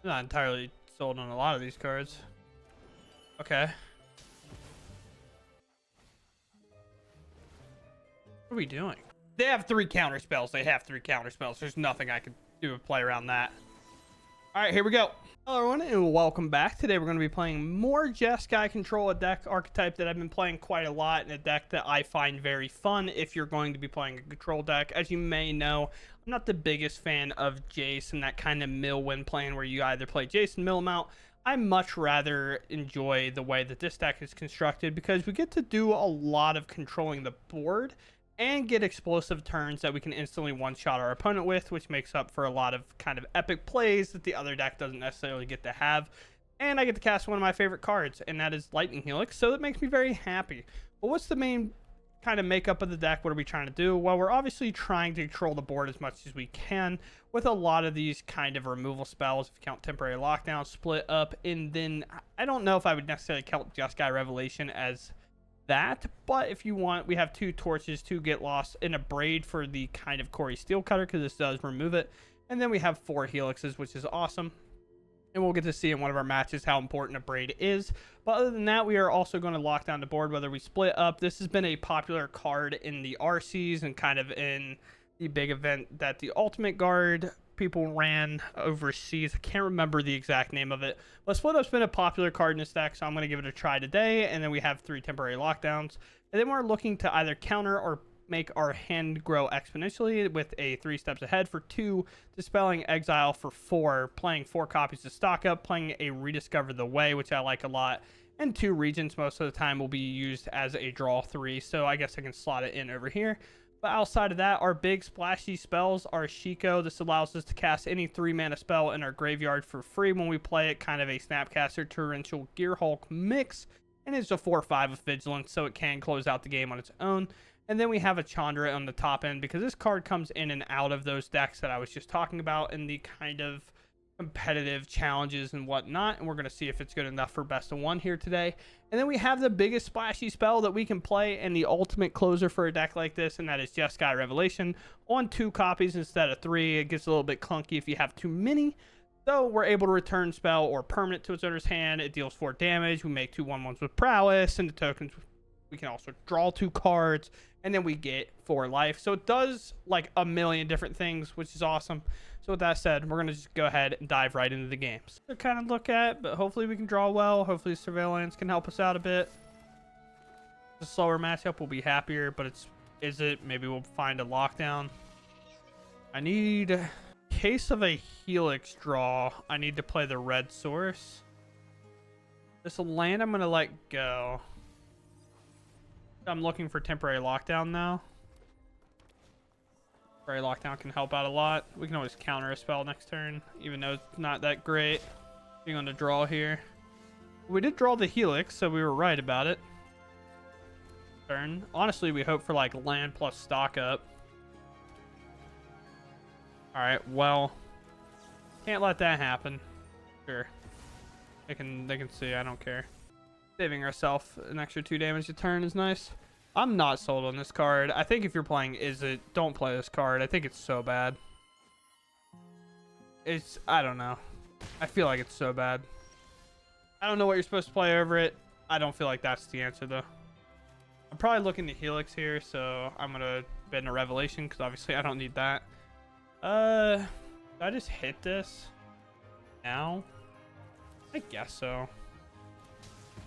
I'm not entirely sold on a lot of these cards. Okay. What are we doing? They have 3 counter spells. They have 3 counter spells. There's nothing I can do to play around that. All right, here we go. Hello, everyone, and welcome back. Today, we're going to be playing more Jeskai Control, a deck archetype that I've been playing quite a lot, and a deck that I find very fun if you're going to be playing a control deck. As you may know, I'm not the biggest fan of Jace and that kind of mill win plan where you either play Jace and mill him out. I much rather enjoy the way that this deck is constructed because we get to do a lot of controlling the board and get explosive turns that we can instantly one-shot our opponent with, which makes up for a lot of kind of epic plays that the other deck doesn't necessarily get to have. And I get to cast one of my favorite cards, and that is Lightning Helix, so that makes me very happy. But what's the main kind of makeup of the deck? What are we trying to do? Well, we're obviously trying to control the board as much as we can with a lot of these kind of removal spells, if you count Temporary Lockdown, Split Up, and then I don't know if I would necessarily count Jeskai Revelation as that, but if you want, we have 2 torches, 2 Get Lost, and Abrade for the kind of Corey Steel Cutter because this does remove it, and then we have 4 helixes, which is awesome, and we'll get to see in one of our matches how important Abrade is. But other than that, we are also going to lock down the board whether we split up. This has been a popular card in the RCs and kind of in the big event that the Ultimate Guard people ran overseas. I can't remember the exact name of it, but Split Up's been a popular card in this deck, so I'm going to give it a try today. And then we have 3 temporary lockdowns, and then we're looking to either counter or make our hand grow exponentially with a 3 steps ahead for 2, dispelling exile for 4, playing 4 copies to stock up, playing a rediscover the way, which I like a lot, and 2 regions most of the time will be used as a draw 3, so I guess I can slot it in over here. But outside of that, our big splashy spells are Shiko. This allows us to cast any 3-mana spell in our graveyard for free when we play it, kind of a Snapcaster Torrential Gearhulk mix. And it's a 4/5 of Vigilance, so it can close out the game on its own. And then we have a Chandra on the top end because this card comes in and out of those decks that I was just talking about in the kind of competitive challenges and whatnot, and we're going to see if it's good enough for best of 1 here today. And then we have the biggest splashy spell that we can play and the ultimate closer for a deck like this, and that is Jeskai Revelation on 2 copies instead of 3. It gets a little bit clunky if you have too many, so we're able to return spell or permanent to its owner's hand. It deals 4 damage. We make 2 1/1s with Prowess, and the tokens we can also draw 2 cards, and then we get 4 life. So it does like a million different things, which is awesome. So with that said, we're going to just go ahead and dive right into the games to kind of look at, but hopefully we can draw well. Hopefully Surveillance can help us out a bit. The slower matchup will be happier, but is it? Maybe we'll find a lockdown. I need, in case of a Helix draw, I need to play the red source. This land I'm going to let go. I'm looking for temporary lockdown now. Temporary lockdown can help out a lot. We can always counter a spell next turn, even though it's not that great. Being on the draw here. We did draw the Helix, so we were right about it. Turn. Honestly, we hope for like land plus stock up. Alright, well. Can't let that happen. Sure. They can see, I don't care. Saving ourselves an extra 2 damage a turn is nice. I'm not sold on this card. I think if you're playing don't play this card. I think it's so bad. I don't know. I feel like it's so bad. I don't know what you're supposed to play over it. I don't feel like that's the answer though. I'm probably looking to Helix here, so I'm gonna bid in a Revelation because obviously I don't need that. Did I just hit this now? I guess so.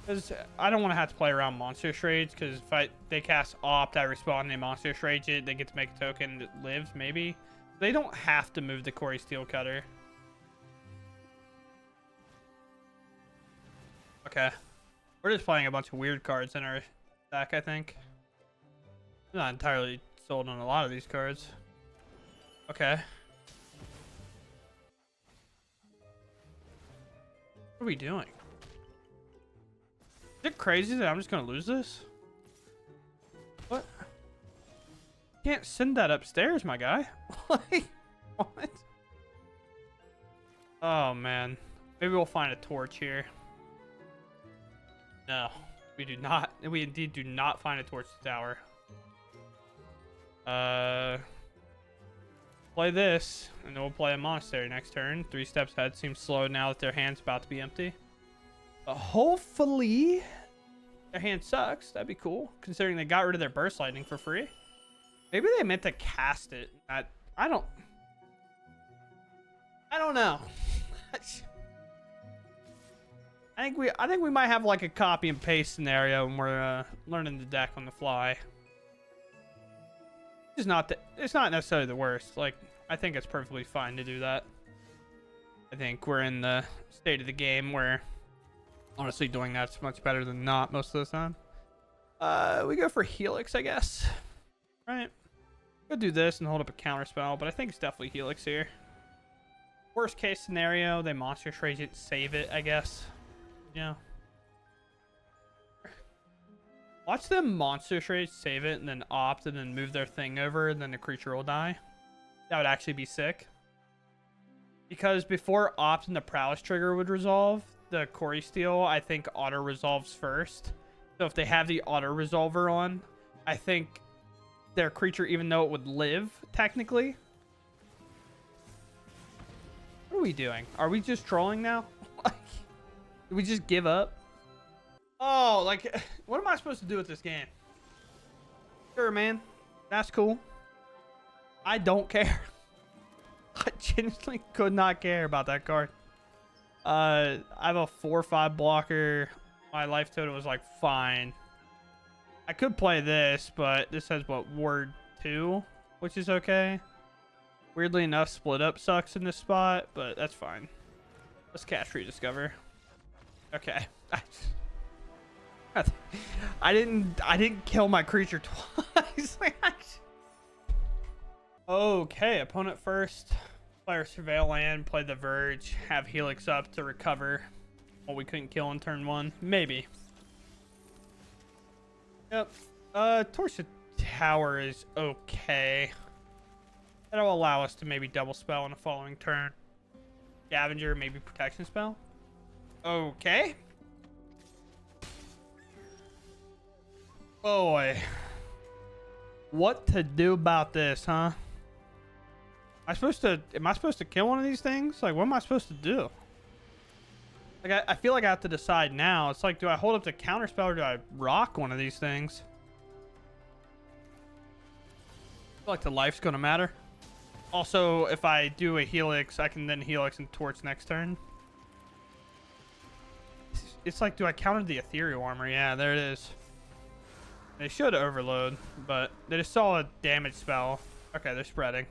Because I don't want to have to play around monster trades, because if they cast Opt, I respond, they monster trade it, they get to make a token that lives, maybe. They don't have to move the Corey Steel Cutter. Okay. We're just playing a bunch of weird cards in our deck, I think. I'm not entirely sold on a lot of these cards. Okay. What are we doing? Is it crazy that I'm just gonna lose this? What? Can't send that upstairs, my guy. Like, what? Oh man, maybe we'll find a torch here. No, we do not. We indeed do not find a torch tower. Play this, and then we'll play a monastery next turn. 3 steps ahead. Seems slow now that their hand's about to be empty. But hopefully their hand sucks. That'd be cool, considering they got rid of their burst lightning for free. Maybe they meant to cast it. I don't know. I think we might have like a copy and paste scenario when we're learning the deck on the fly. It's not necessarily the worst. Like, I think it's perfectly fine to do that. I think we're in the state of the game where honestly doing that's much better than not most of the time. We go for Helix, I guess. Right. Go do this and hold up a counter spell, but I think it's definitely Helix here. Worst case scenario, they monster trade it, save it, I guess. Yeah. Watch them monster trade, save it, and then opt, and then move their thing over, and then the creature will die. That would actually be sick. Because before opt and the prowess trigger would resolve, the Corey Steel, I think, auto resolves first. So if they have the auto resolver on, I think their creature, even though it would live, technically. What are we doing? Are we just trolling now? Did we just give up? Oh, like, what am I supposed to do with this game? Sure, man. That's cool. I don't care. I genuinely could not care about that card. I have a 4/5 blocker. My life total was like fine. I could play this, but this has what, ward 2, which is okay. Weirdly enough, split up sucks in this spot, but that's fine. Let's cast Rediscover. Okay. I didn't kill my creature twice. Okay, opponent first. Player surveil land, play the Verge, have Helix up to recover what we couldn't kill in turn 1. Maybe. Yep. Torch the Tower is okay. That'll allow us to maybe double spell on the following turn. Scavenger, maybe protection spell. Okay. Boy. What to do about this, huh? Am I supposed to kill one of these things? Like, what am I supposed to do? Like, I feel like I have to decide now. It's like, do I hold up the counter spell or do I rock one of these things? I feel like the life's gonna matter. Also, if I do a Helix, I can then Helix and Torch next turn. It's like, do I counter the Ethereal Armor? Yeah, there it is. They should overload, but they just saw a damage spell. Okay, they're spreading.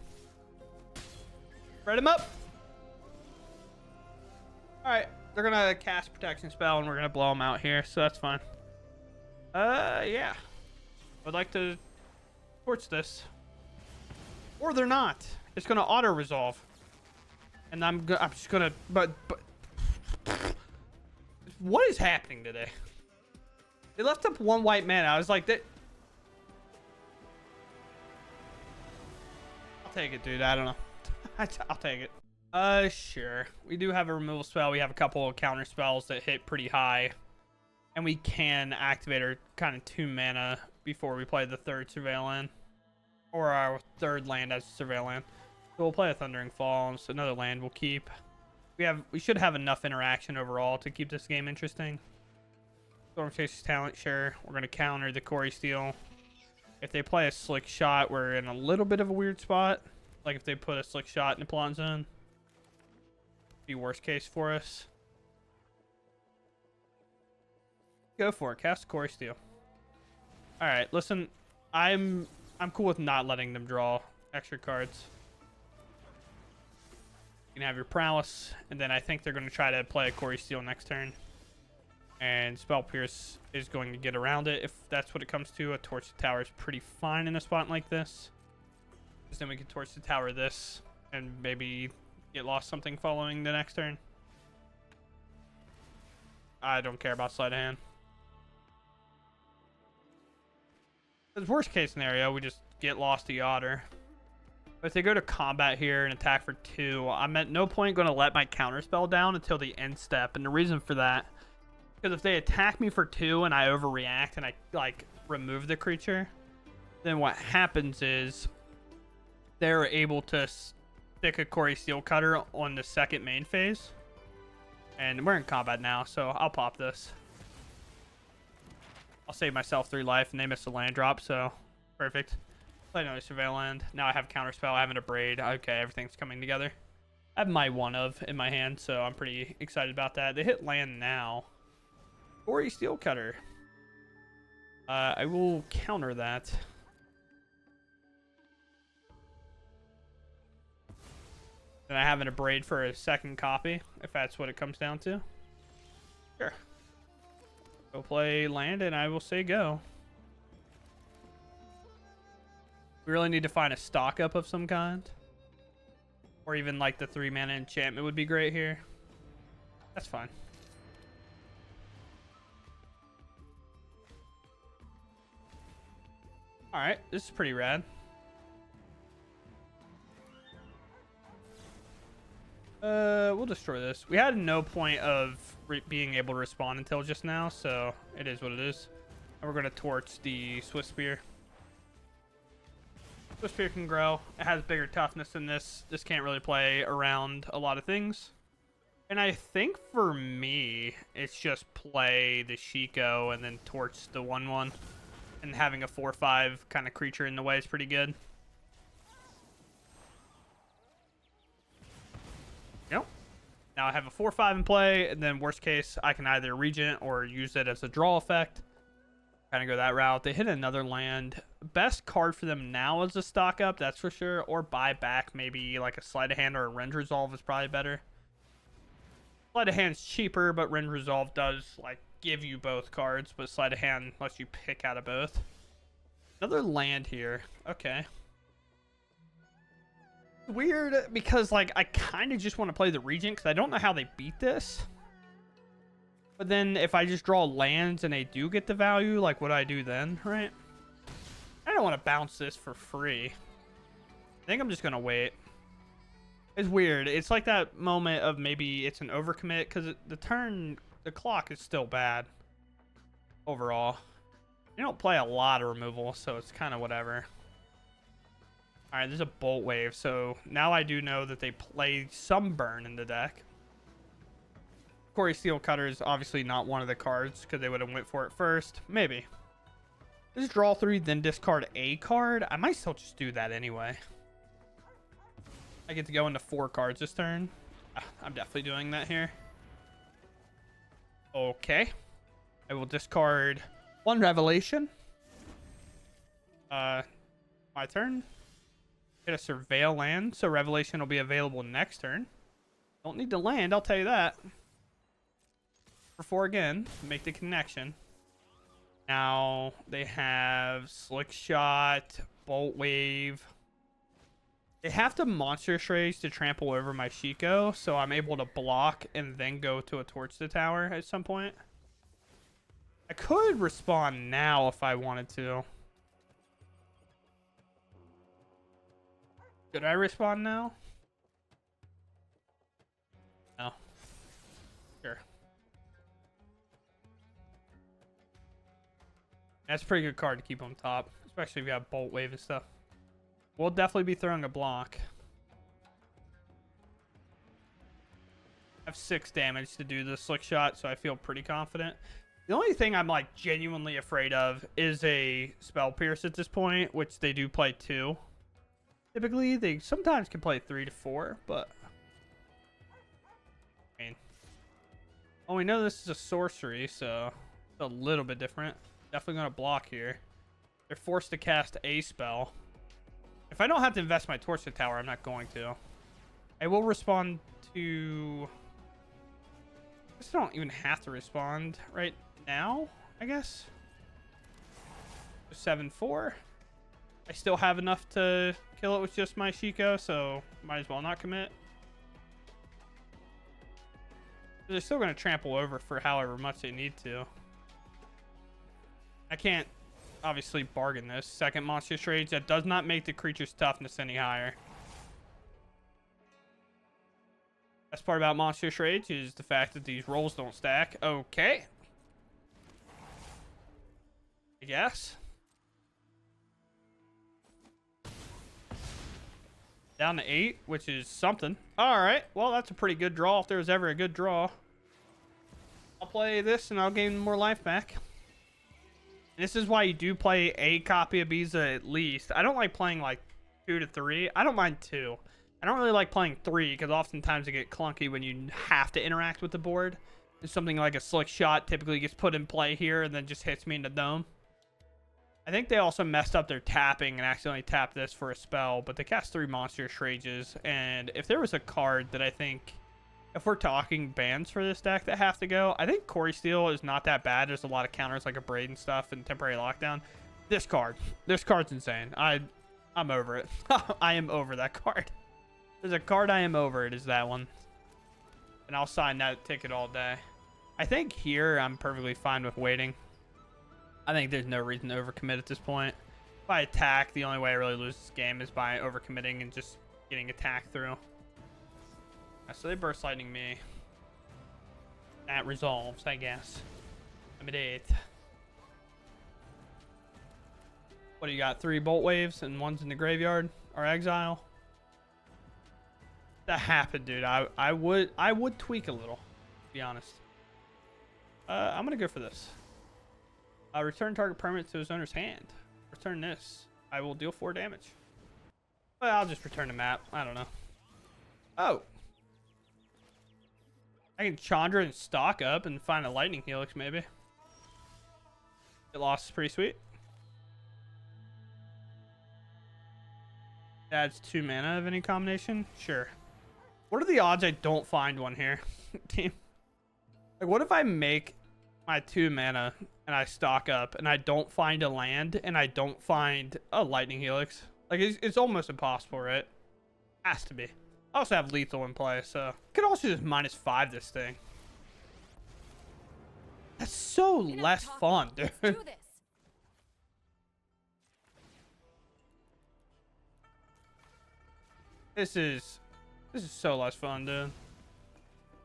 Spread them up. All right, they're gonna cast protection spell, and we're gonna blow them out here, so that's fine. Yeah. I'd like to torch this, or they're not. It's gonna auto resolve, and I'm just gonna. But what is happening today? They left up 1 white mana. I was like, that. I'll take it, dude. I don't know. I'll take it. Sure. We do have a removal spell. We have a couple of counter spells that hit pretty high. And we can activate our kind of 2 mana before we play the 3rd surveil land. Or our 3rd land as surveil land. So we'll play a Thundering Falls. Another land we'll keep. We should have enough interaction overall to keep this game interesting. Storm Chaser's Talent, sure. We're going to counter the Corey Steel. If they play a Slick Shot, we're in a little bit of a weird spot. Like if they put a Slick Shot in the Plot Zone. Be worst case for us. Go for it. Cast Corey Steel. Alright, listen. I'm cool with not letting them draw extra cards. You can have your Prowess, and then I think they're going to try to play a Corey Steel next turn. And Spell Pierce is going to get around it if that's what it comes to. A Torch the Tower is pretty fine in a spot like this. Because then we can Torch the Tower this and maybe get lost something following the next turn. I don't care about sleight of hand. Because worst case scenario, we just get lost to Otter. But if they go to combat here and attack for 2, I'm at no point going to let my counterspell down until the end step. And the reason for that, because if they attack me for 2 and I overreact and I like remove the creature, then what happens is they're able to stick a Corey Steel Cutter on the second main phase. And we're in combat now, so I'll pop this. I'll save myself 3 life, and they missed a land drop, so perfect. Play another Surveil Land. Now I have Counterspell, I have an Abrade. Okay, everything's coming together. I have my one of in my hand, so I'm pretty excited about that. They hit land now. Corey Steel Cutter. I will counter that. Then I have an Abrade for a second copy, if that's what it comes down to. Sure. Go play land, and I will say go. We really need to find a stock up of some kind. Or even like the 3-mana enchantment would be great here. That's fine. Alright, this is pretty rad. We'll destroy this. We had no point of being able to respond until just now, so it is what it is. And we're going to torch the Swift Spear. Swift Spear can grow. It has bigger toughness than this. This can't really play around a lot of things. And I think for me, it's just play the Shiko and then torch the 1/1. And having a 4/5 kind of creature in the way is pretty good. Yep. Now I have a 4/5 in play, and then worst case, I can either regent or use it as a draw effect. Kind of go that route. They hit another land. Best card for them now is a stock up, that's for sure. Or buy back, maybe like a sleight of hand or a rend resolve is probably better. Sleight of hand's cheaper, but rend resolve does like give you both cards, but sleight of hand lets you pick out of both. Another land here. Okay. Weird because like I kind of just want to play the regent because I don't know how they beat this. But then if I just draw lands and they do get the value, like what do I do then, right? I don't want to bounce this for free. I think I'm just going to wait. It's weird. It's like that moment of maybe it's an overcommit because the clock is still bad overall. You don't play a lot of removal, so it's kind of whatever. All right, there's a Bolt Wave, so now I do know that they play some burn in the deck. Corey Steel Cutter is obviously not one of the cards because they would have went for it first. Maybe. Just draw 3, then discard a card. I might still just do that anyway. I get to go into 4 cards this turn. I'm definitely doing that here. Okay. I will discard 1 Revelation. My turn. Get a Surveil land, so Revelation will be available next turn. Don't need to land, I'll tell you that. For 4 again, make the connection. Now they have Slick Shot, Bolt Wave. They have to Monster Shrage to trample over my Shiko, so I'm able to block and then go to a Torch the Tower at some point. I could respond now if I wanted to. Should I respond now? No. Sure. That's a pretty good card to keep on top, especially if you have Bolt Wave and stuff. We'll definitely be throwing a block. I have 6 damage to do the Slick Shot, so I feel pretty confident. The only thing I'm like genuinely afraid of is a Spell Pierce at this point, which they do play 2. Typically, they sometimes can play 3 to 4, but I mean, well, we know this is a sorcery, so it's a little bit different. Definitely going to block here. They're forced to cast a spell. If I don't have to invest my Torch the Tower, I'm not going to. I will respond to... I just don't even have to respond right now, I guess. 7/4. I still have enough to kill it with just my Shiko, so might as well not commit. They're still going to trample over for however much they need to. I can't obviously bargain this. Second Monster Shrage, that does not make the creature's toughness any higher. Best part about Monster Shrage is the fact that these rolls don't stack. Okay. I guess. Down to 8, which is something. All right. Well, that's a pretty good draw if there was ever a good draw. I'll play this and I'll gain more life back. This is why you do play a copy of Biza at least. I don't like playing like 2 to 3. I don't mind 2. I don't really like playing 3 because oftentimes it get clunky when you have to interact with the board. And something like a slick shot typically gets put in play here and then just hits me in the dome. I think they also messed up their tapping and accidentally tapped this for a spell, but they cast 3 monster Shrages. And if there was a card that I think, if we're talking bans for this deck that have to go, I think Corey Steel is not that bad. There's a lot of counters like Abrade and stuff and Temporary Lockdown. This card's insane. I'm over it. I am over that card. There's a card I am over, it is that one. And I'll sign that ticket all day. I think here I'm perfectly fine with waiting. I think there's no reason to overcommit at this point. If I attack, the only way I really lose this game is by overcommitting and just getting attacked through. So they burst lightning me. That resolves, I guess. I'm at 8. What do you got? 3 bolt waves and 1's in the graveyard or exile. That happened, dude. I would tweak a little, to be honest. I'm gonna go for this. Return target permanent to his owner's hand. Return this. I will deal 4 damage. Well, I'll just return the map. I don't know. Oh. I can Chandra and stock up and find a lightning helix, maybe. Get lost is pretty sweet. Adds 2 mana of any combination? Sure. What are the odds I don't find one here, team? Like, what if I make my 2 mana and I stock up and I don't find a land and I don't find a lightning helix? Like, it's almost impossible, right? Has to be. I also have lethal in play, so I could also just -5 this thing. That's so less fun, dude. Let's do this. This is so less fun, dude.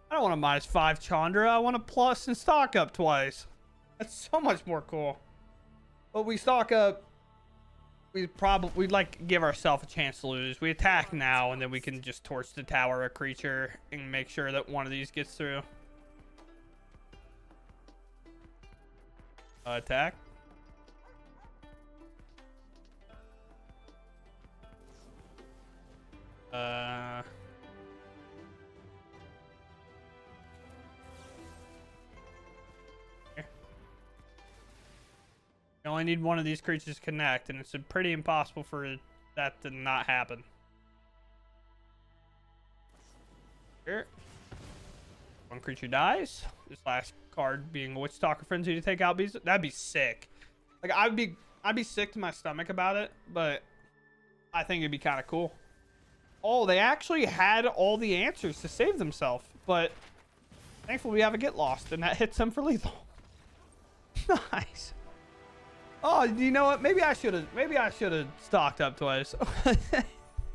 I don't want a -5 Chandra. I want a plus and stock up twice. That's so much more cool. But we stock up. We'd like give ourselves a chance to lose. We attack now, and then we can just torch the tower a creature and make sure that one of these gets through. Attack. You only need one of these creatures to connect, and it's pretty impossible for that to not happen. Here. One creature dies. This last card being a Witch Stalker Frenzy to take out bees. That'd be sick. Like, I'd be sick to my stomach about it, but I think it'd be kind of cool. Oh, they actually had all the answers to save themselves, but thankfully we have a get lost, and that hits them for lethal. Nice. Oh, you know what? Maybe I should have stocked up twice.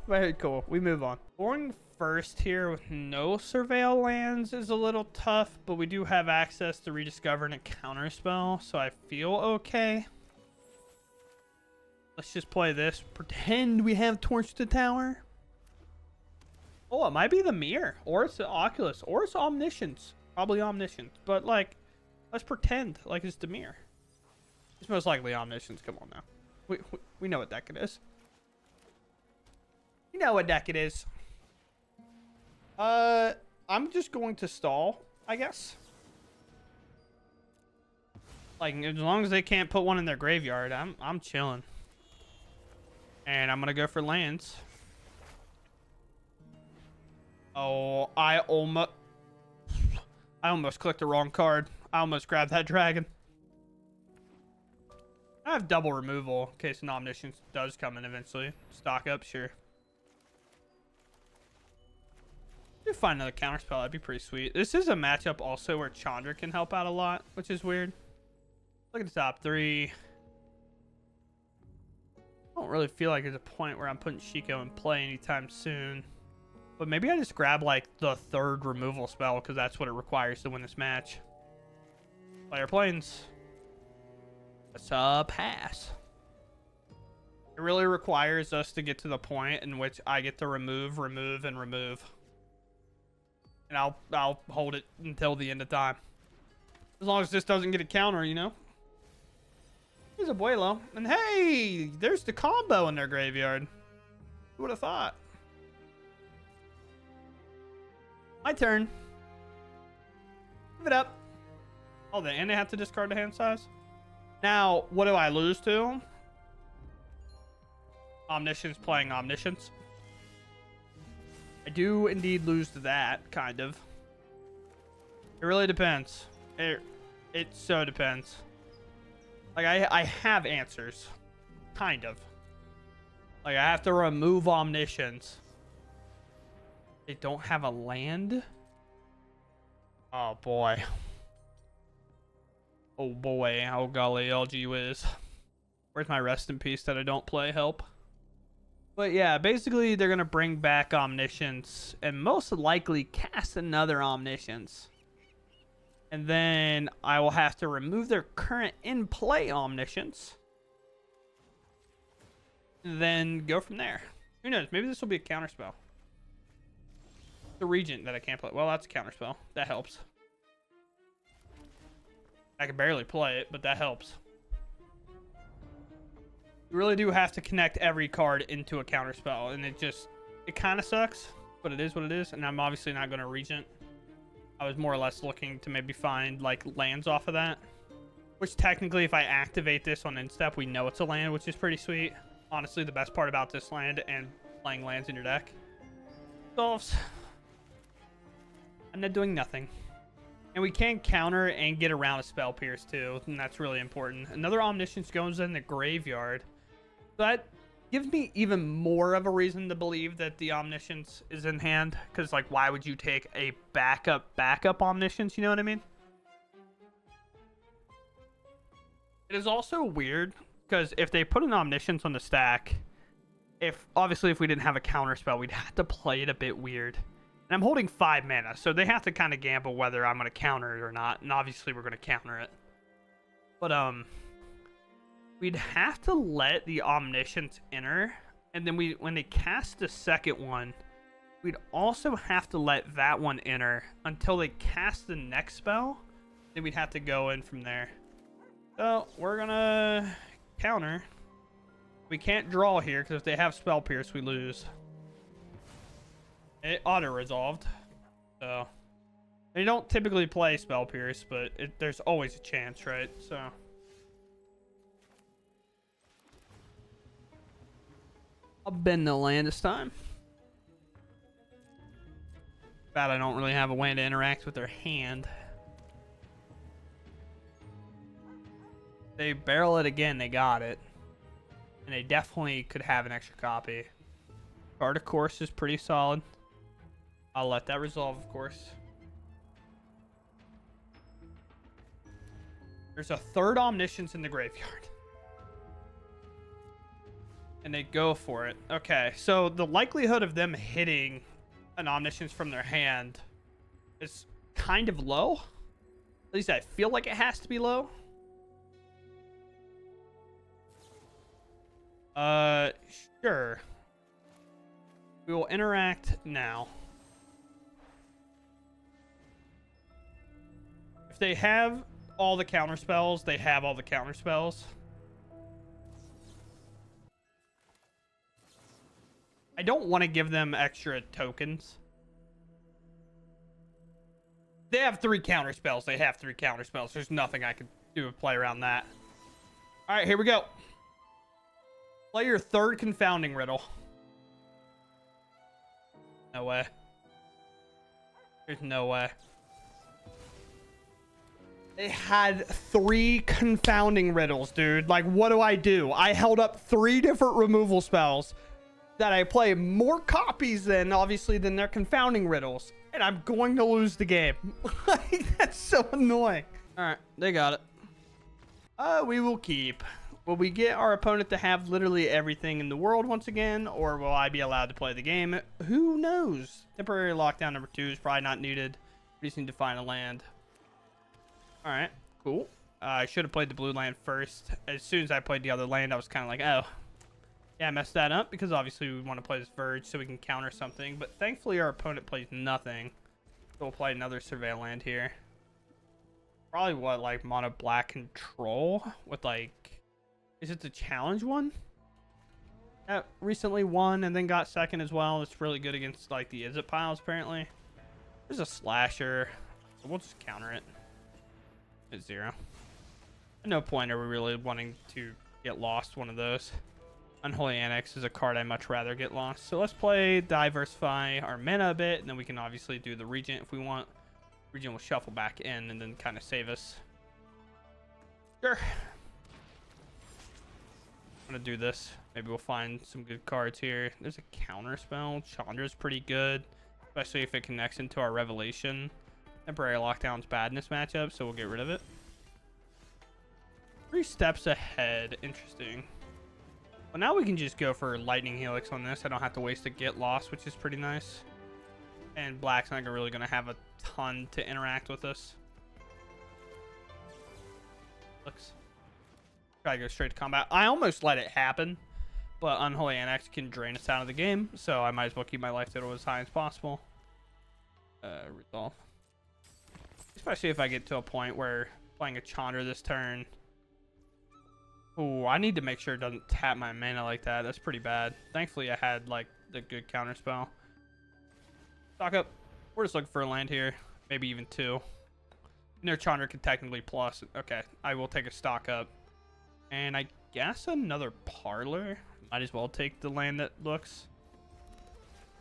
Very cool. We move on. Going first here with no surveil lands is a little tough, but we do have access to rediscover and a counter spell, so I feel okay. Let's just play this. Pretend we have torched the tower. Oh, it might be the mirror, or it's the Oculus, or it's Omniscience. Probably Omniscience, but like, let's pretend like it's the mirror. It's most likely Omniscience. Come on now. We know what deck it is. You know what deck it is. I'm just going to stall, I guess. Like, as long as they can't put one in their graveyard, I'm chilling. And I'm gonna go for lands. Oh, I almost clicked the wrong card. I almost grabbed that dragon. I have double removal in case an Omniscience does come in eventually. Stock up, sure. If find another counterspell, that'd be pretty sweet. This is a matchup also where Chandra can help out a lot, which is weird. Look at the top 3. I don't really feel like there's a point where I'm putting Shiko in play anytime soon. But maybe I just grab like the 3rd removal spell because that's what it requires to win this match. Player planes. Let's pass. It really requires us to get to the point in which I get to remove, and remove. And I'll hold it until the end of time. As long as this doesn't get a counter, you know? Here's Abuelo. And hey, there's the combo in their graveyard. Who would have thought? My turn. Give it up. Oh, and they have to discard the hand size? Now, what do I lose to? Omniscience playing Omniscience. I do indeed lose to that, kind of. It really depends. It so depends. Like, I have answers. Kind of. Like, I have to remove Omniscience. They don't have a land? Oh, boy. Oh, boy. Oh, golly. Oh, gee whiz. Where's my rest in peace that I don't play? Help. But yeah, basically, they're going to bring back Omniscience and most likely cast another Omniscience. And then I will have to remove their current in-play Omniscience. And then go from there. Who knows? Maybe this will be a counterspell. The Regent that I can't play. Well, that's a counterspell. That helps. I can barely play it, but that helps. You really do have to connect every card into a counterspell, and it kind of sucks, but it is what it is. And I'm obviously not going to Regent. I was more or less looking to maybe find like lands off of that, which technically, if I activate this on instep, we know it's a land, which is pretty sweet. Honestly, the best part about this land and playing lands in your deck solves. And they're doing nothing. And we can counter and get around a Spell Pierce too, and that's really important. Another Omniscience goes in the graveyard. That gives me even more of a reason to believe that the Omniscience is in hand. Because, like, why would you take a backup Omniscience? You know what I mean? It is also weird, because if they put an Omniscience on the stack, obviously if we didn't have a counter spell, we'd have to play it a bit weird. And I'm holding 5 mana, so they have to kind of gamble whether I'm going to counter it or not. And obviously we're going to counter it. But, we'd have to let the Omniscience enter, and then when they cast the second one, we'd also have to let that one enter until they cast the next spell. Then we'd have to go in from there. So we're gonna counter. We can't draw here because if they have Spell Pierce, we lose. It auto-resolved, so they don't typically play Spell Pierce, but there's always a chance, right? So. I'll bend the land this time. Bad I don't really have a way to interact with their hand. They barrel it again, they got it. And they definitely could have an extra copy. Card, of course, is pretty solid. I'll let that resolve, of course. There's a third Omniscience in the graveyard. And they go for it. Okay, so the likelihood of them hitting an Omniscience from their hand is kind of low. At least I feel like it has to be low. Sure. We will interact now. If they have all the counter spells, they have all the counter spells. I don't want to give them extra tokens. They have 3 counter spells. They have 3 counter spells. There's nothing I can do to play around that. All right, here we go. Play your 3rd Confounding Riddle. No way. There's no way. They had 3 Confounding Riddles, dude. Like, what do? I held up 3 different removal spells that I play more copies than, obviously, than their Confounding Riddles. And I'm going to lose the game. That's so annoying. All right, they got it. We will keep. Will we get our opponent to have literally everything in the world once again? Or will I be allowed to play the game? Who knows? Temporary lockdown number 2 is probably not needed. We just need to find a land. All right, cool. I should have played the blue land first. As soon as I played the other land, I was kind of like, oh. Yeah, I messed that up because obviously we want to play this Verge so we can counter something. But thankfully our opponent plays nothing. So we'll play another Surveil land here. Probably what, like mono black control with like, is it the challenge one? That recently won and then got second as well. It's really good against like the Is It piles apparently. There's a slasher. So we'll just counter it. It's 0. At no point are we really wanting to get lost one of those. Unholy Annex is a card I'd much rather get lost. So let's play diversify our mana a bit, and then we can obviously do the Regent if we want. Regent will shuffle back in and then kind of save us. Sure. I'm going to do this. Maybe we'll find some good cards here. There's a counter spell. Chandra's pretty good, especially if it connects into our Revelation. Temporary Lockdown's bad in this matchup, so we'll get rid of it. 3 steps ahead. Interesting. Well, now we can just go for Lightning Helix on this. I don't have to waste a Get Lost, which is pretty nice. And Black's not really going to have a ton to interact with us. Looks. Try to go straight to combat. I almost let it happen, but Unholy Annex can drain us out of the game, so I might as well keep my life total as high as possible. Resolve. Especially if I get to a point where playing a Chandra this turn. Oh, I need to make sure it doesn't tap my mana like that. That's pretty bad. Thankfully, I had like the good counter spell. Stock up. We're just looking for a land here. Maybe even 2. No, Chandra can technically plus. Okay, I will take a stock up. And I guess another Parlor. Might as well take the land that looks.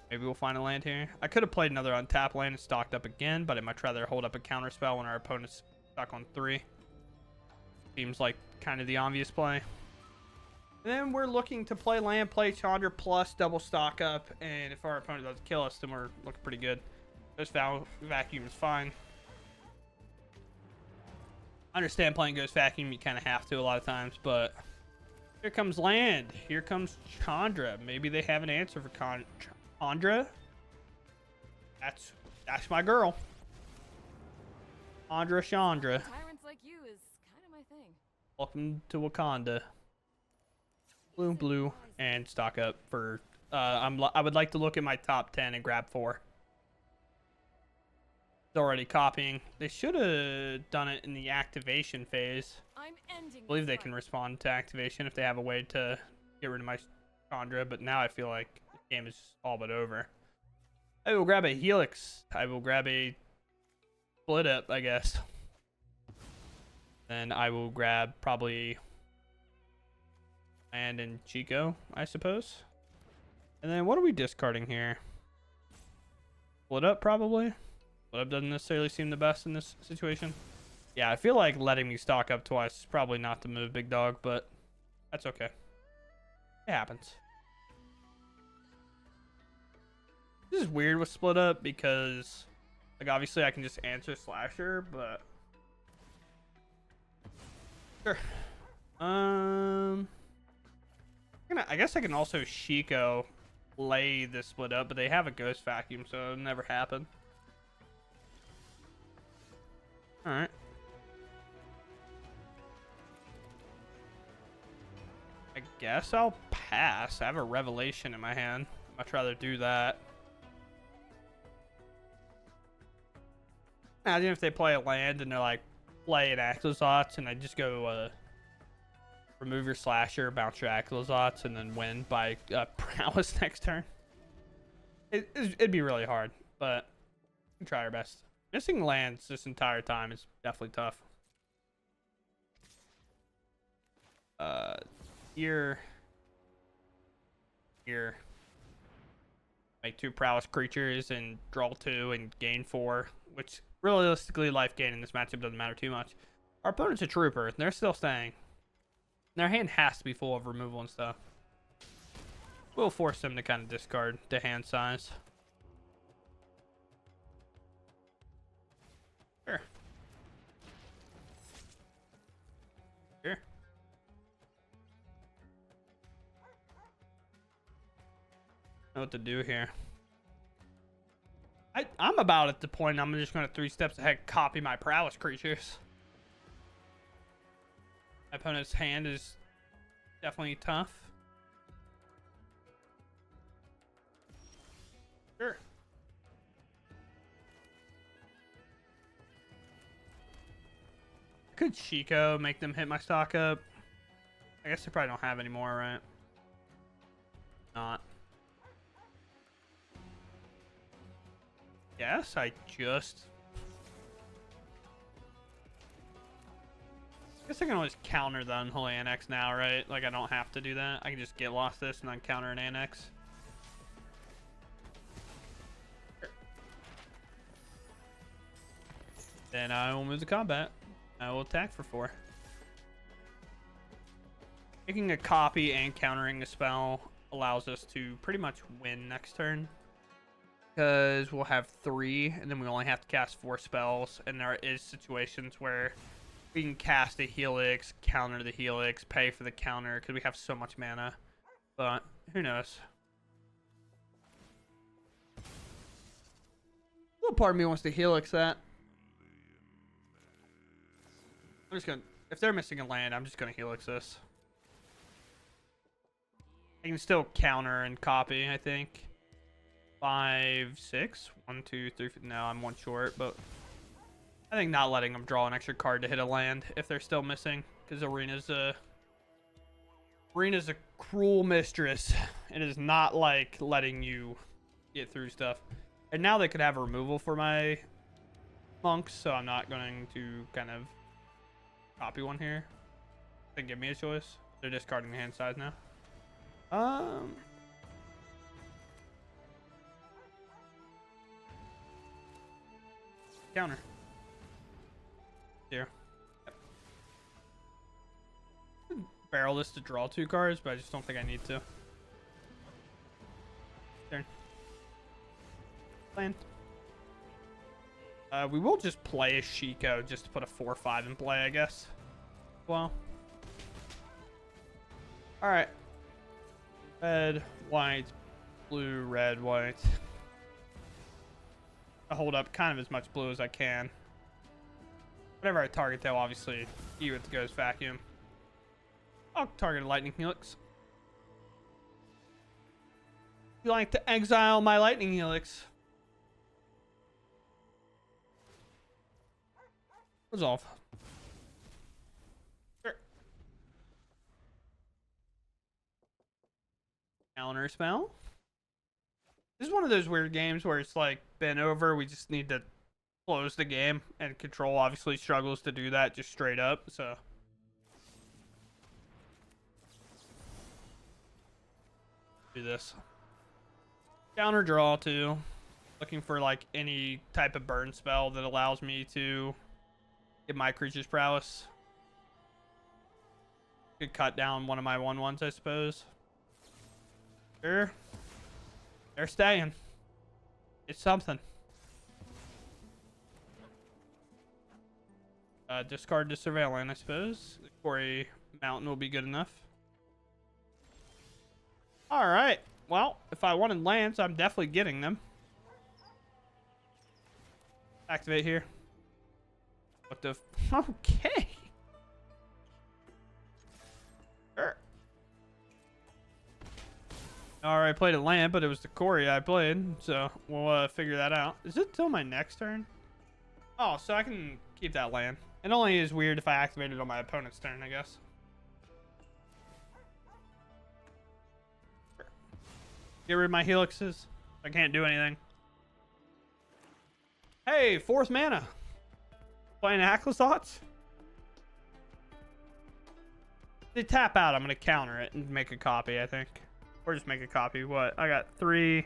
Maybe we'll find a land here. I could have played another untapped land and stocked up again, but I'd much rather hold up a counter spell when our opponent's stuck on 3. Seems like kind of the obvious play. And then we're looking to play land, play Chandra plus double stock up, and if our opponent doesn't kill us, then we're looking pretty good. Ghost Vacuum is fine. I understand playing Ghost Vacuum, you kind of have to a lot of times, but here comes land. Here comes Chandra. Maybe they have an answer for Chandra. That's my girl. Chandra. Tyrants like you is kind of my thing. Welcome to Wakanda. Blue, and stock up for. I would like to look at my top 10 and grab 4. It's already copying. They should have done it in the activation phase. I believe they can respond to activation if they have a way to get rid of my Chandra, but now I feel like the game is all but over. I will grab a Helix. I will grab a Split Up, I guess. Then I will grab probably Land and Shiko, I suppose. And then what are we discarding here? Split Up, probably. Split Up doesn't necessarily seem the best in this situation. Yeah, I feel like letting me stock up twice is probably not the move, big dog, but that's okay. It happens. This is weird with Split Up because, like, obviously I can just answer Slasher, but sure. I guess I can also Shiko play this Split Up, but they have a Ghost Vacuum, so it'll never happen. All right. I guess I'll pass. I have a Revelation in my hand. I'd much rather do that. Imagine if they play a land and they're like, play an Axozots, and I just go remove your Slasher, bounce your Axozots, and then win by Prowess next turn. It'd be really hard, but we can try our best. Missing lands this entire time is definitely tough. Here. Make 2 Prowess creatures and draw 2 and gain 4, which realistically life gain in this matchup doesn't matter too much. Our opponent's a Trooper. They're still staying. Their hand has to be full of removal and stuff. We'll force them to kind of discard the hand size. Sure. Sure. Know what to do here. I'm about at the point I'm just going to 3 steps ahead copy my Prowess creatures. My opponent's hand is definitely tough. Could Shiko make them hit my stock up? I guess they probably don't have any more, right? Not. Yes, I just... I guess I can always counter the Unholy Annex now, right? Like, I don't have to do that. I can just get lost this and then counter an Annex. Then I will move to combat. I will attack for 4. Making a copy and countering a spell allows us to pretty much win next turn. Because we'll have 3, and then we only have to cast 4 spells. And there is situations where we can cast a Helix, counter the Helix, pay for the counter, because we have so much mana. But who knows? A little part of me wants to Helix that. I'm just gonna, if they're missing a land, I'm just gonna Helix this. I can still counter and copy, I think. 5, 6, 1, 2, 3. No, I'm 1 short, but I think not letting them draw an extra card to hit a land if they're still missing, because Arena's a cruel mistress. It is not like letting you get through stuff. And now they could have removal for my monks, so I'm not going to kind of copy one here. They give me a choice. They're discarding the hand size now. Counter. Here. Yep. Barrel this to draw 2 cards, but I just don't think I need to. Turn. Land. We will just play a Shiko just to put a 4/5 in play, I guess. Well. Alright. Red, white, blue, red, white. I hold up kind of as much blue as I can. Whatever I target, they'll obviously eat with the Ghost Vacuum. I'll target a Lightning Helix. You like to exile my Lightning Helix? Resolve. Sure. Counter spell. This is one of those weird games where it's like been over. We just need to close the game, and Control obviously struggles to do that just straight up. So do this. Counter draw too. Looking for like any type of burn spell that allows me to get my creature's prowess. Could cut down one of my 1/1s, I suppose. Sure. They're staying. It's something. Discard to Surveillant, I suppose. The Quarry Mountain will be good enough. Alright. Well, if I wanted lands, I'm definitely getting them. Activate here. What the... Okay. Sure. Alright, I played a land, but it was the Quarry I played. So, we'll figure that out. Is it till my next turn? Oh, so I can keep that land. It only is weird if I activate it on my opponent's turn, I guess. Get rid of my helixes. I can't do anything. Hey, 4th mana. Playing Acklazotz. They tap out. I'm going to counter it and make a copy, I think. Or just make a copy. What? I got 3.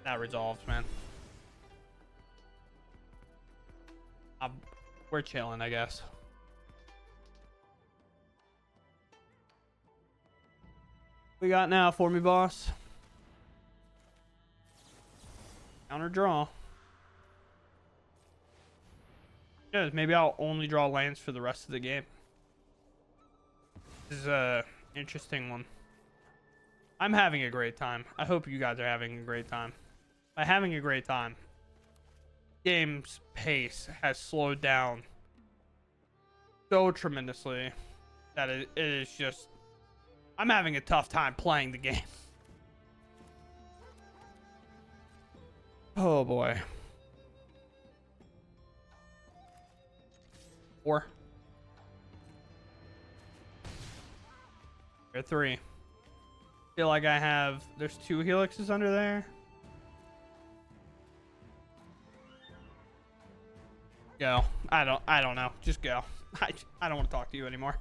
That resolves, man. We're chilling, I guess. We got now for me, boss. Counter draw. Yeah, maybe I'll only draw lands for the rest of the game. This is a interesting one. I'm having a great time. I hope you guys are having a great time. By having a great time, game's pace has slowed down so tremendously that it is just... I'm having a tough time playing the game. Oh boy. 4. Or 3. Feel like I have, there's 2 helixes under there. Go. I don't know. Just go. I don't want to talk to you anymore.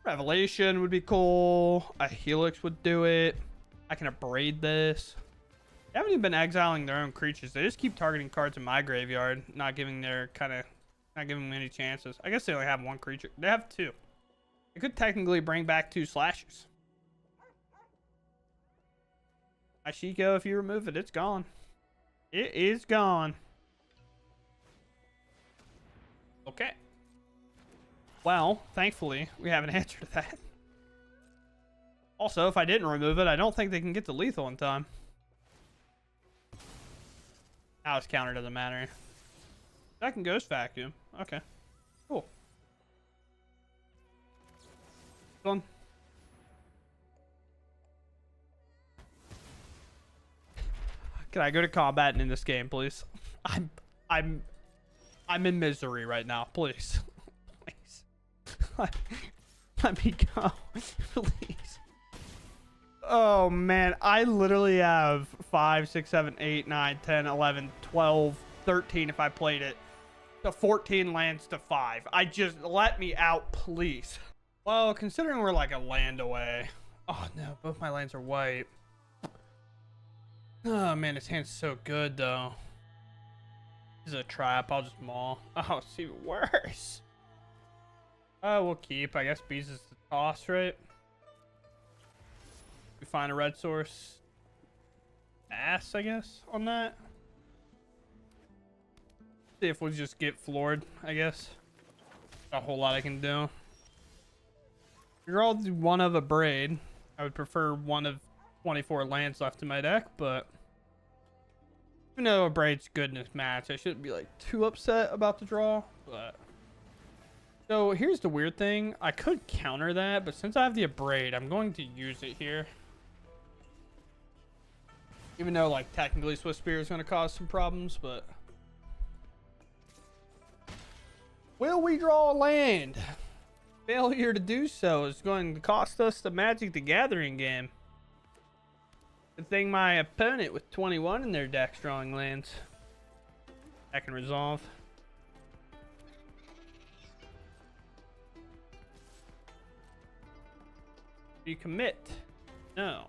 Revelation would be cool. A helix would do it. I can abrade this. They haven't even been exiling their own creatures. They just keep targeting cards in my graveyard, not giving them any chances. I guess they only have 1 creature. They have 2. They could technically bring back 2 slashes. My Shiko, if you remove it, it's gone. It is gone. Okay. Well, thankfully, we have an answer to that. Also, if I didn't remove it, I don't think they can get to lethal in time. Now his counter doesn't matter. That can Ghost Vacuum. Okay. Cool. Done. Can I go to combat and in this game, please? I'm in misery right now. Please. Let me go. Please. Oh, man. I literally have 5, 6, 7, 8, 9, 10, 11, 12, 13 if I played it. To 14 lands to 5. Let me out, please. Well, considering we're like a land away. Oh, no. Both my lands are white. Oh, man. This hand's so good, though. This is a trap. I'll just maul. Oh, it's even worse. Oh, we'll keep. I guess bees is the toss, right? We find a red source. Ass, I guess, on that. See if we just get floored, I guess. Not a whole lot I can do. You're all do one of Abrade. I would prefer one of 24 lands left in my deck, but even though Abrade's good in this match, I shouldn't be like too upset about the draw, but so here's the weird thing. I could counter that, but since I have the Abrade, I'm going to use it here. Even though, like, technically Swift Spear is going to cause some problems, but will we draw a land? Failure to do so is going to cost us the Magic the Gathering game. Good thing my opponent with 21 in their deck's drawing lands. I can resolve. Do you commit? No.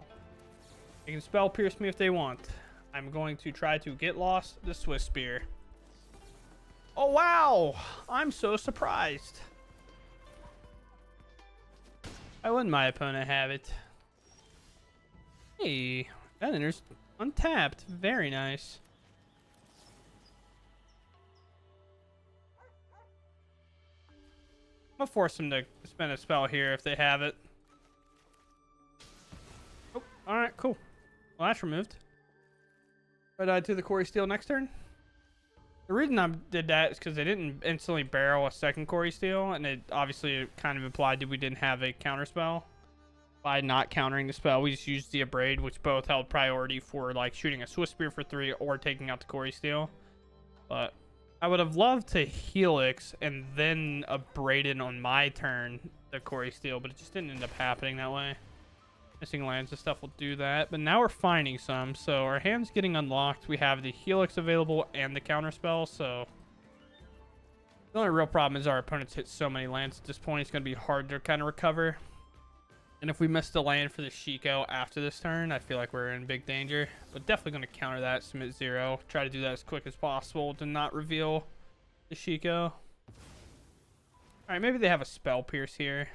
They can spell pierce me if they want. I'm going to try to get lost the Swift Spear. Oh, wow. I'm so surprised. Why wouldn't my opponent have it? Hey, that enters untapped. Very nice. I'm gonna force them to spend a spell here if they have it. Oh, alright, cool. Well, that's removed. Red Eye to the Quarry Steel next turn. The reason I did that is because they didn't instantly barrel a second Quarry Steel, and it obviously kind of implied that we didn't have a counter spell. By not countering the spell, we just used the Abrade, which both held priority for like shooting a Swift Spear for 3 or taking out the Quarry Steel. But I would have loved to Helix and then Abraded on my turn the Quarry Steel, but it just didn't end up happening that way. Missing lands and stuff will do that, but now we're finding some, so our hand's getting unlocked. We have the Helix available and the counter spell, so the only real problem is our opponents hit so many lands at this point. It's going to be hard to kind of recover. And if we miss the land for the Shiko after this turn, I feel like we're in big danger. But definitely going to counter that, submit 0. Try to do that as quick as possible to not reveal the Shiko. Alright, maybe they have a spell pierce here.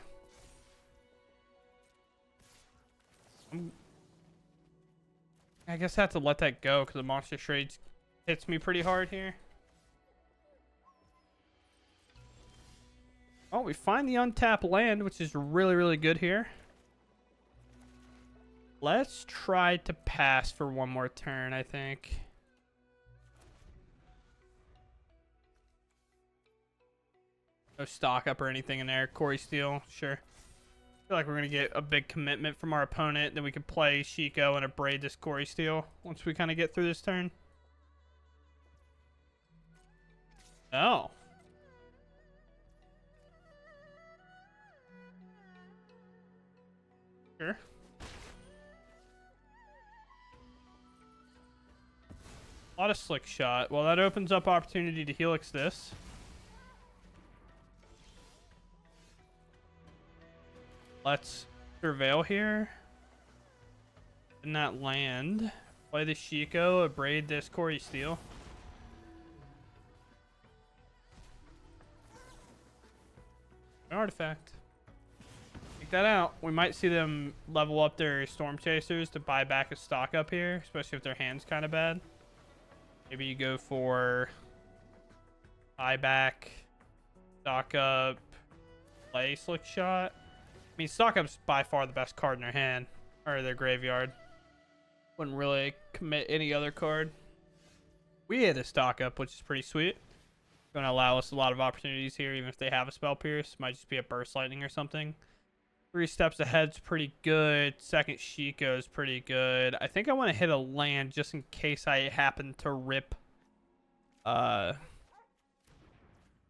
I guess I have to let that go because the monster trades hits me pretty hard here. Oh, we find the untapped land, which is really, really good here. Let's try to pass for one more turn, I think. No stock up or anything in there. Quarry Steel, sure. I feel like we're going to get a big commitment from our opponent. Then we can play Shiko and Abrade this Quarry Steel once we kind of get through this turn. Oh. Sure. A lot of slick shot. Well, that opens up opportunity to helix this. Let's surveil here. In that land. Play the Shiko, Abrade this, Corey Steel. An artifact. Take that out. We might see them level up their Storm Chasers to buy back a stock up here, especially if their hand's kind of bad. Maybe you go for buyback, stock up, play slick shot. I mean, stock up's by far the best card in their hand or their graveyard. Wouldn't really commit any other card. We hit a stock up, which is pretty sweet. Going to allow us a lot of opportunities here, even if they have a spell pierce. Might just be a burst lightning or something. 3 steps ahead's pretty good. Second Shiko is pretty good. I think I want to hit a land just in case I happen to rip.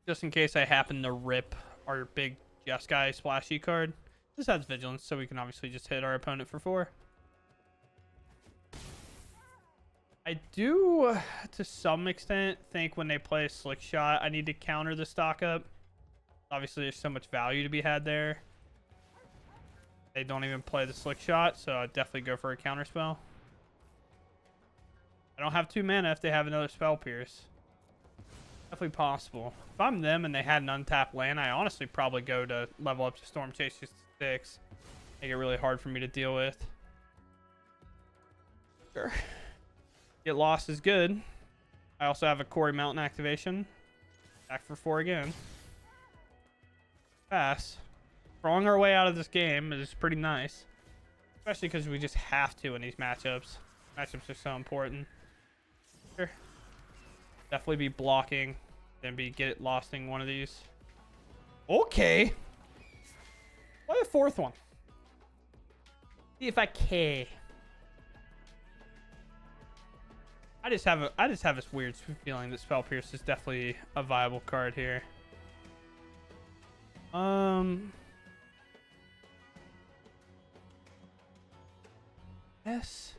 Just in case I happen to rip our big Jeskai splashy card. This adds vigilance, so we can obviously just hit our opponent for 4. I do, to some extent, think when they play a slick shot, I need to counter the stock up. Obviously, there's so much value to be had there. They don't even play the slick shot, so I'd definitely go for a counter spell. I don't have 2 mana if they have another spell pierce. Definitely possible. If I'm them and they had an untapped land, I honestly probably go to level up to Storm Chasers to 6. Make it really hard for me to deal with. Sure. Get lost is good. I also have a Corey Mountain activation. Back for 4 again. Pass. Crawling our way out of this game is pretty nice. Especially because we just have to in these matchups. Matchups are so important. Sure. Definitely be blocking. Then be get losting one of these. Okay. Play a 4th one. See if I can. I just have this weird feeling that Spell Pierce is definitely a viable card here. Yes.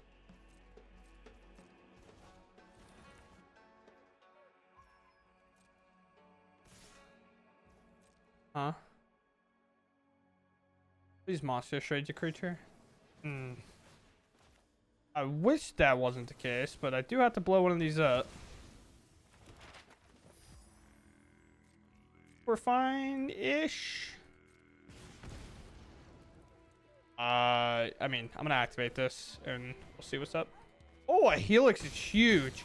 Huh? Please monster trade your creature. I wish that wasn't the case, but I do have to blow one of these up. We're fine-ish. I mean, I'm gonna activate this and we'll see what's up. Oh, a Helix is huge.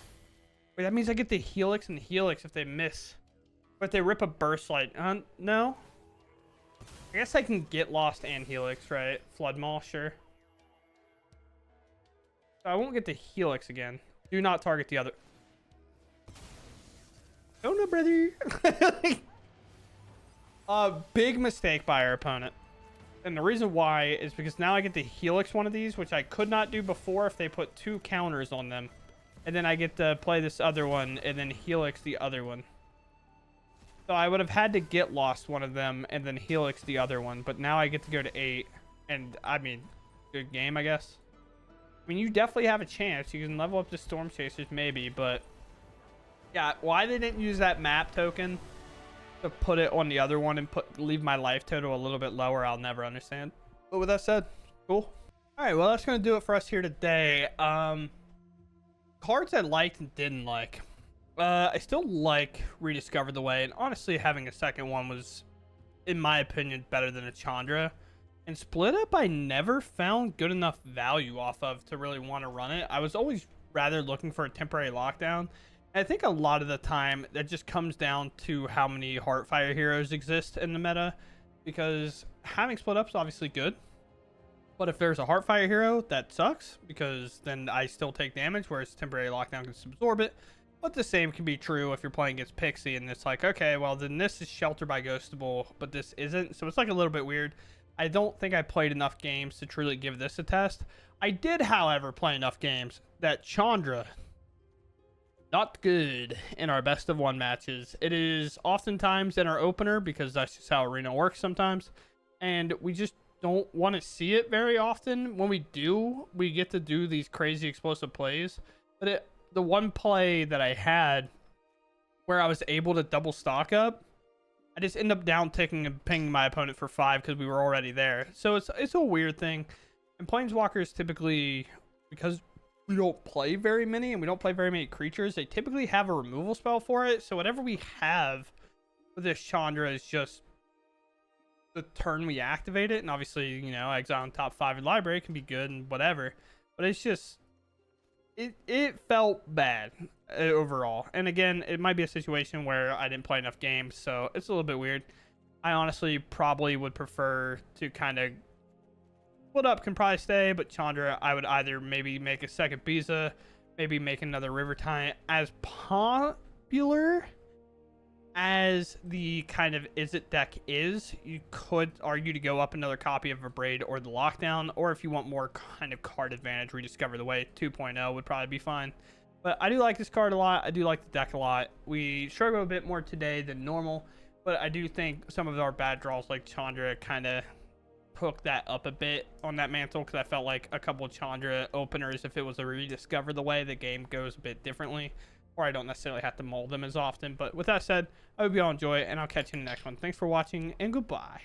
Wait, that means I get the Helix and Helix if they miss. But they rip a Burst Light. No. I guess I can get Lost and Helix, right? Flood Maul, sure. So I won't get the Helix again. Do not target the other. Oh no, brother. Big mistake by our opponent. And the reason why is because now I get to Helix one of these, which I could not do before if they put 2 counters on them. And then I get to play this other one and then Helix the other one. So I would have had to get lost one of them and then Helix the other one. But now I get to go to 8. And I mean, good game, I guess. I mean, you definitely have a chance. You can level up the Storm Chasers maybe, but yeah, why they didn't use that map token to put it on the other one and leave my life total a little bit lower, I'll never understand. But with that said, cool. All right, well, that's going to do it for us here today. Cards I liked and didn't like. I still like Rediscover the Way, and honestly, having a second one was, in my opinion, better than a Chandra. And Split Up, I never found good enough value off of to really want to run it. I was always rather looking for a temporary lockdown. I think a lot of the time that just comes down to how many Heartfire heroes exist in the meta, because having Split Up is obviously good, but if there's a Heartfire hero, that sucks because then I still take damage, whereas temporary lockdown can absorb it. But the same can be true if you're playing against Pixie and it's like, okay, well then this is Shelter by Ghostable, but this isn't, so it's like a little bit weird. I don't think I played enough games to truly give this a test. I did, however, play enough games that Chandra, not good in our best of 1 matches. It is oftentimes in our opener because that's just how Arena works sometimes. And we just don't want to see it very often. When we do, we get to do these crazy explosive plays. But the one play that I had where I was able to double stock up, I just end up down ticking and pinging my opponent for 5 because we were already there. So it's a weird thing. And Planeswalkers typically, because we don't play very many and we don't play very many creatures, they typically have a removal spell for it. So whatever we have with this Chandra is just the turn we activate it. And obviously, you know, exile on top 5 in library can be good and whatever. But it's just, it felt bad overall. And again, it might be a situation where I didn't play enough games, so it's a little bit weird. I honestly probably would prefer to kind of split up, can probably stay, but Chandra, I would either maybe make a second Biza, maybe make another River Tide. As popular as the kind of Is It deck is, you could argue to go up another copy of Abrade or the Lockdown, or if you want more kind of card advantage, Rediscover the Way 2.0 would probably be fine. But I do like this card a lot. I do like the deck a lot. We struggle a bit more today than normal, but I do think some of our bad draws like Chandra kind of hooked that up a bit on that mantle, because I felt like a couple of Chandra openers, if it was a Rediscover the Way, the game goes a bit differently, or I don't necessarily have to mold them as often. But with that said, I hope you all enjoy it, and I'll catch you in the next one. Thanks for watching, and goodbye.